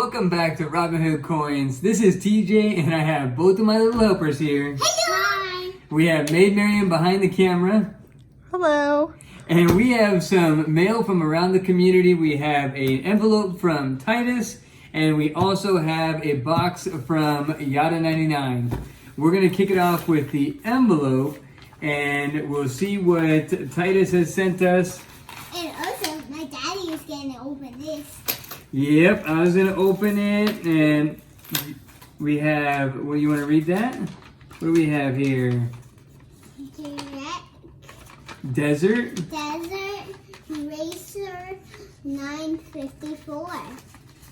welcome back to Robinhood Coins. This is TJ and I have both of my little helpers here. Hi! We have Maid Marian behind the camera. Hello. And we have some mail from around the community. We have an envelope from Titus and we also have a box from Yatta99. We're going to kick it off with the envelope and we'll see what Titus has sent us. And also, my daddy is going to open this. Yep, I was gonna open it, and we have. Well, you want to read that? What do we have here? Desertracer954.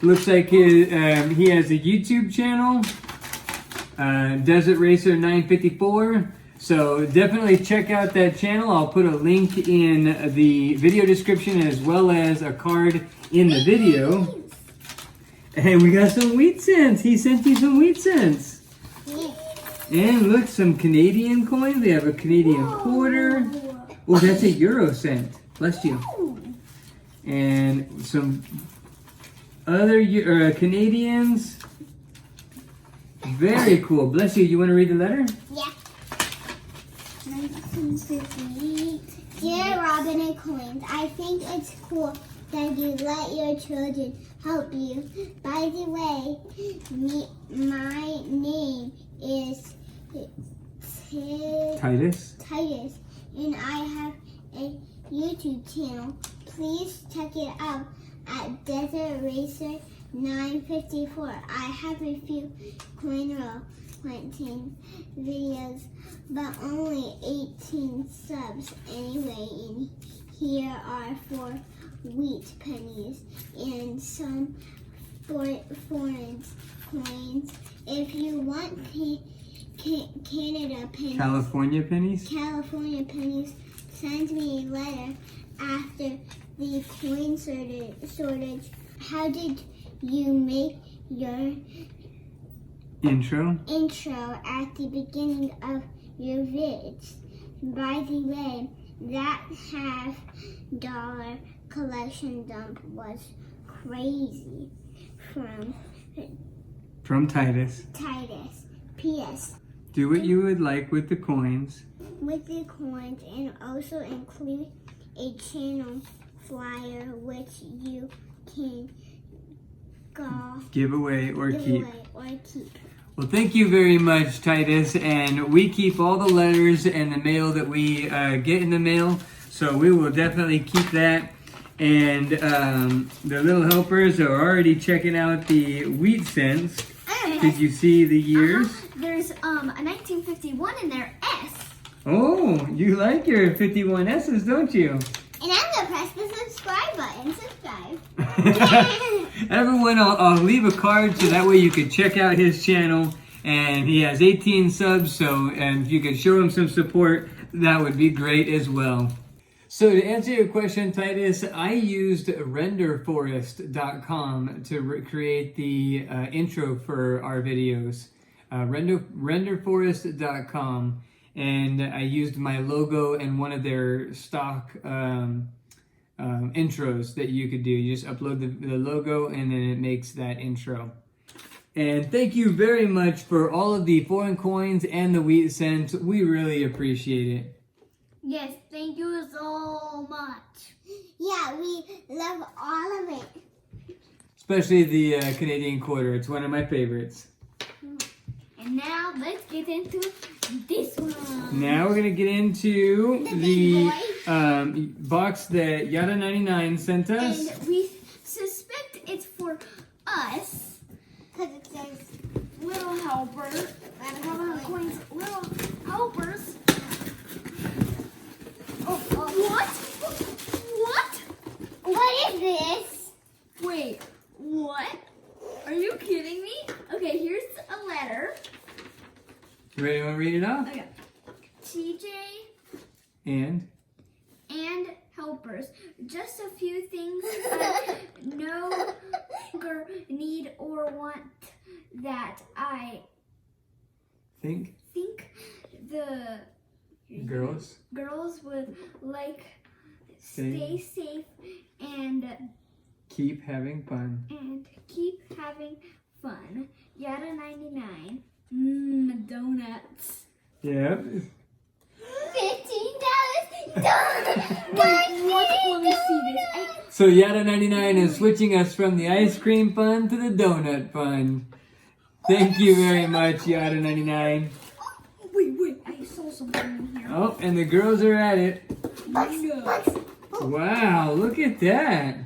Looks like he has a YouTube channel, Desertracer954. So definitely check out that channel. I'll put a link in the video description as well as a card in the video. And we got some wheat cents. He sent you some wheat cents. Yeah. And look, some Canadian coins. We have a Canadian quarter. Oh, that's a euro cent. Bless you. And some other Canadians. Very cool. Bless you. You want to read the letter? Yeah. 1958. Dear Robinhood Coins, I think it's cool that you let your children help you. By the way, my name is Titus. And I have a YouTube channel. Please check it out at Desertracer954. I have a few coin roll planting videos, but only 18 subs anyway, and here are 4 wheat pennies and some foreign coins. If you want Canada pennies, California pennies? California pennies, send me a letter after the coin shortage. How did you make your Intro at the beginning of your vids? By the way, that $50 collection dump was crazy. From Titus. P.S. Do what you would like with the coins. With the coins, and also include a channel flyer which you can give away or keep. Well, thank you very much, Titus. And we keep all the letters and the mail that we get in the mail. So we will definitely keep that. And the little helpers are already checking out the wheat cents. Did you see the years? There's a 1951 in there, S. Oh, you like your 51 S's, don't you? And I'm going to press the subscribe button. Subscribe. Everyone, I'll leave a card so that way you can check out his channel. And he has 18 subs, so and if you could show him some support, that would be great as well. So to answer your question, Titus, I used renderforest.com to create the intro for our videos. Renderforest.com, and I used my logo and one of their stock intros that you could do. You just upload the logo and then it makes that intro. And thank you very much for all of the foreign coins and the wheat cents. We really appreciate it. Yes, thank you so much. Yeah, we love all of it. Especially the Canadian quarter. It's one of my favorites. And now let's get into this one. Now we're going to get into the box that Yatta99 sent us. And we suspect it's for us. Because it says little helper. And Robinhood Coins, little helpers. What? What is this? Wait, what? Are you kidding me? Okay, here's a letter. You ready to read it off? Okay. TJ And helpers. Just a few things I no longer need or want that I think the girls would like stay safe and keep having fun. And keep having fun. Yatta99. Donuts. Yep. $15. Let me see this. So Yatta99 is switching us from the ice cream fun to the donut fun. Thank you very much, Yatta99. Wait, I saw something in here. Oh, and the girls are at it. No. Wow, look at that.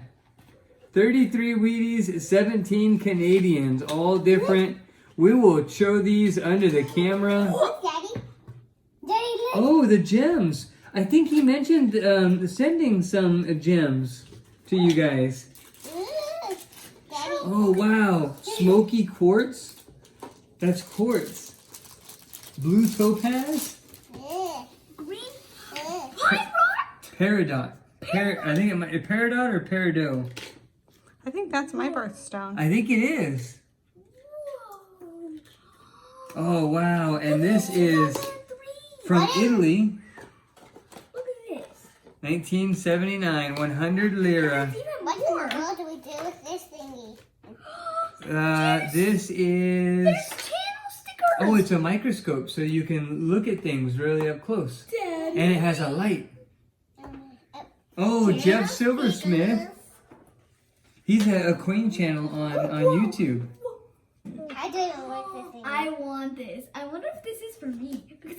33 Wheaties, 17 Canadians, all different. We will show these under the camera. Daddy, look. Oh, the gems. I think he mentioned sending some gems to you guys. Daddy. Oh, wow. Smoky quartz. That's quartz. Blue topaz. Green. Peridot. I think it might be peridot or peridot. I think that's my birthstone. I think it is. Oh, wow. And this is from Italy. Look at this. 1979, 100 lira. What in the world do we do with this thingy? This is... There's channel stickers. Oh, it's a microscope, so you can look at things really up close. Daddy. And it has a light. Oh, Jeff Silversmith. He's a coin channel on YouTube. I don't even want this thing. I want this. I wonder if this is for me. Because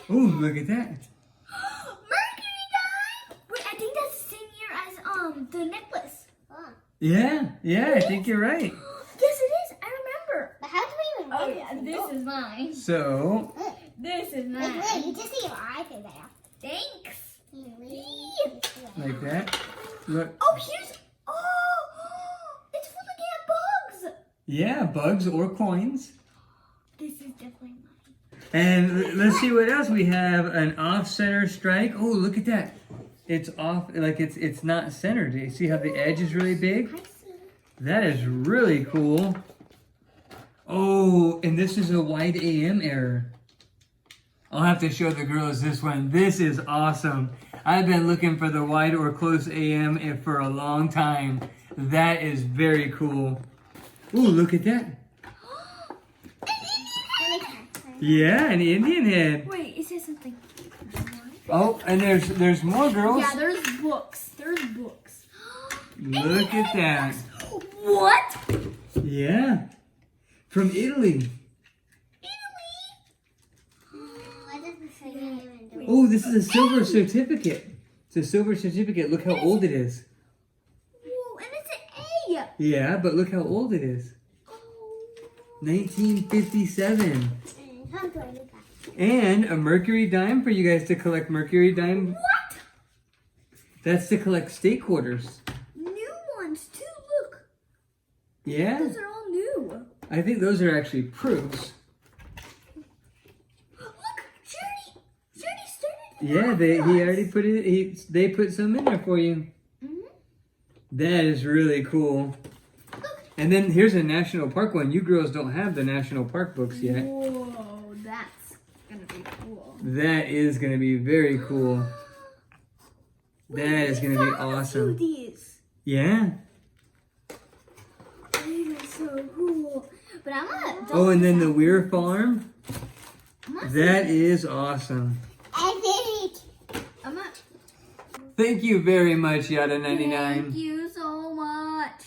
Oh, look at that. Mercury dime! Wait, I think that's the same year as the necklace. Yeah, I think you're right. Yes, it is. I remember. But how do we even Oh read yeah, this? this is mine. So, This is Wait, mine. you just see your eye through there. Thanks. like that. Look. Oh, here's. It's full of bugs. Yeah, bugs or coins. This is definitely mine. And let's see what else we have. An off-center strike. Oh, look at that. It's off, like it's not centered. You see how the edge is really big? I see. That is really cool. Oh, and this is a wide AM error. I'll have to show the girls this one. This is awesome. I've been looking for the wide or close AM for a long time. That is very cool. Ooh, look at that. Yeah, an Indian head. Wait, it says something. Oh, and there's more girls. Yeah, there's books. There's books. Look at that. What? Yeah. From Italy. What does this thing even do? Oh, this is a silver certificate. It's a silver certificate. Look how old it is. Whoa, and it's an A. Yeah, but look how old it is. 1957. And a Mercury dime for you guys to collect Mercury dime. What? That's to collect state quarters. New ones too. Look, Yeah, those are all new. I think those are actually proofs. Look, Shirley started. Yeah, he already put it. They put some in there for you. That is really cool. And then here's a national park one. You girls don't have the national park books yet. Whoa, that's gonna be cool. That is going to be very cool. That is going to be awesome. These. Yeah. These are so cool. But I'm gonna. Oh, and then the Weir Farm. That is awesome. I think I'm gonna. Thank you very much, Yatta99. Thank you so much.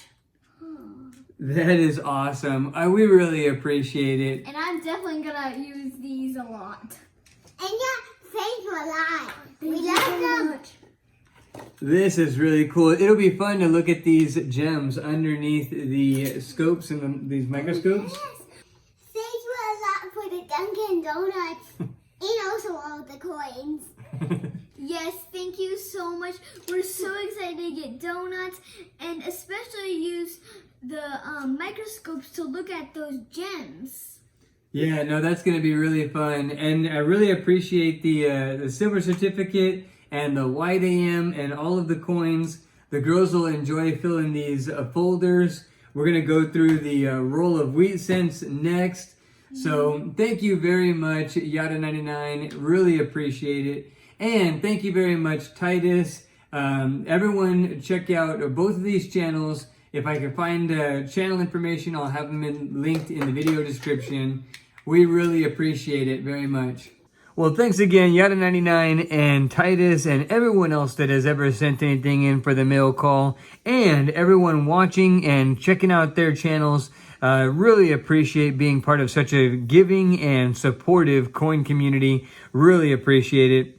That is awesome. We really appreciate it. And I'm definitely gonna use these a lot. and yeah, thank you a lot. We Thank you love so them. much. This is really cool. It'll be fun to look at these gems underneath the scopes and these microscopes. Yes. Thank you a lot for the Dunkin' Donuts and also all the coins. Yes, thank you so much. We're so excited to get donuts and especially use the microscopes to look at those gems. Yeah, no, that's going to be really fun. And I really appreciate the silver certificate and the white AM and all of the coins. The girls will enjoy filling these folders. We're going to go through the roll of wheat cents next. So thank you very much, Yatta99. Really appreciate it. And thank you very much, Titus. Everyone check out both of these channels. If I can find channel information, I'll have them linked in the video description. We really appreciate it very much. Well, thanks again, Yatta99 and Titus and everyone else that has ever sent anything in for the mail call, and everyone watching and checking out their channels. Really appreciate being part of such a giving and supportive coin community. Really appreciate it.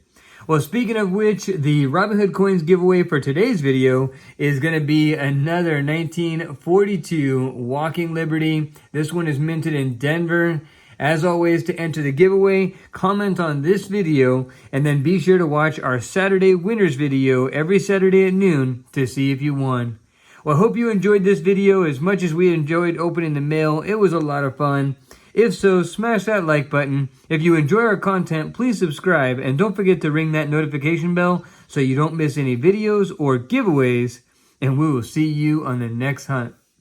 Well, speaking of which, the Robinhood Coins giveaway for today's video is going to be another 1942 Walking Liberty. This one is minted in Denver. As always, to enter the giveaway, comment on this video, and then be sure to watch our Saturday winners video every Saturday at noon to see if you won. Well, I hope you enjoyed this video as much as we enjoyed opening the mail. It was a lot of fun. If so, smash that like button. If you enjoy our content, please subscribe, and don't forget to ring that notification bell so you don't miss any videos or giveaways, and we will see you on the next hunt.